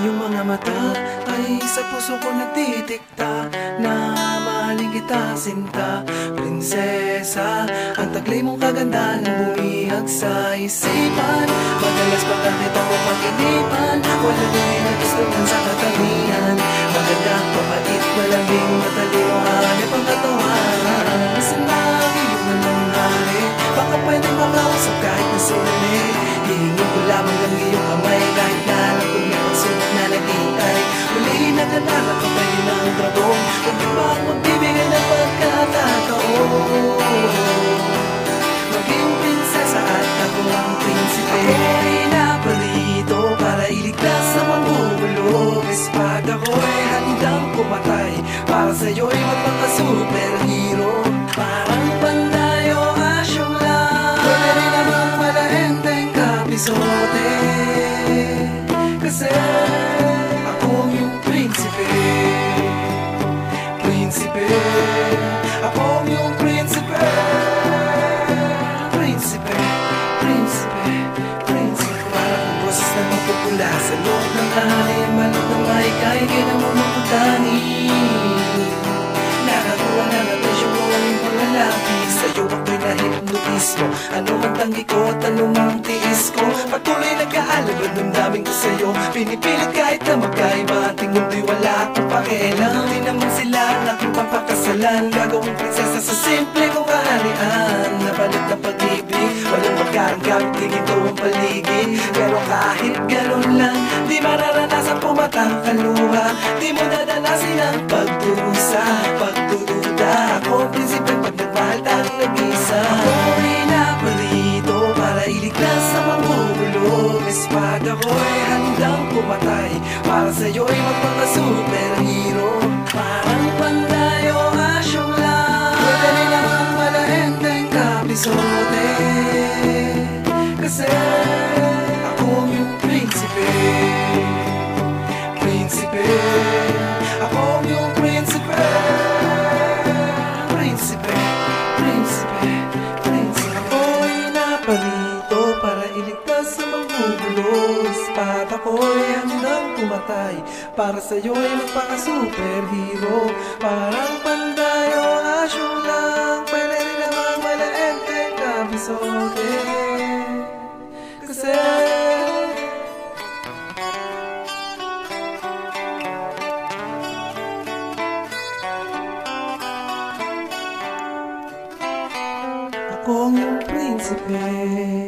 iyong mga mata ay sa puso ko nagtitikta na mahalin kita, sinta, prinsesa. Ang taglay mong kagandahan bumihag sa isipan. Madalas pa kahit ako pag-inipan, wala na rin nagustuhan sa katangian. Maganda, mapait, malambing, matalino, hanip ang katawan. Masanang iyong nangyari, baka pwede makausap kahit na suli. Hihingin ko lamang ng iyong kamay, kahit na alam kong may pagsunod na naghihintay. Hulihin na ganala kapay ng dragong, kung di ba ako magbibigay ng pagkakataon. Maging prinsesa at ako ang prinsipe. Ako'y napalito para iligtas sa manghulog. Pag ako'y handang pumatay, para sa'yo'y magpaka-superhero. Parang panday o asyong lang, pwede rin namang malaenteng kapisote. Kasi akong yung prinsipe. Prinsipe, akong yung prinsipe. Prinsipe, prinsipe, prinsipe. Para kung boses na mapupula sa loob ng kahari, malot ng mahikay, kaya na mo maputani. Nakakuha na atensyon mo ang iyong panlalapis. Sa'yo ako'y nahipnotismo. Ano man tanggi ko at ano mang tiis ko, patuloy nag-aalab ang damdamin ko sa'yo. Pinipilit kahit na magkaiba ating mundo'y wala akong pakialam. Di naman sila ang aking papakasalan, gagawing prinsesa sa simple kong kaharian. Nabalot na pag-ibig, walang magkaramgamit, di ginto ang paligid. Pero kahit ganun lang, di mararanasan pumatang ka luha. Di mo dadanasin ang pagdurusa, pagdududa. Ako prinsipe pag nagmahal tayong nag-isa. Ako'y napalito para iligtas sa manghulog. Pag ako'y handang pumatay, para sa'yo'y magpaka-superhero. Parang panday o asyong lang, pwede rin namang malaenteng kapisote. Kasi akong yung prinsipe. Prinsipe, akong yung prinsipe. Prinsipe, prinsipe, prinsipe. Ako'y napalito para iligtas sa manghulog. At ako'y handang pumatay, para sa'yo'y magpaka-superhero. Parang panday o asyong lang, pwede rin namang malaenteng kapisote. Kasi akong yung prinsipe.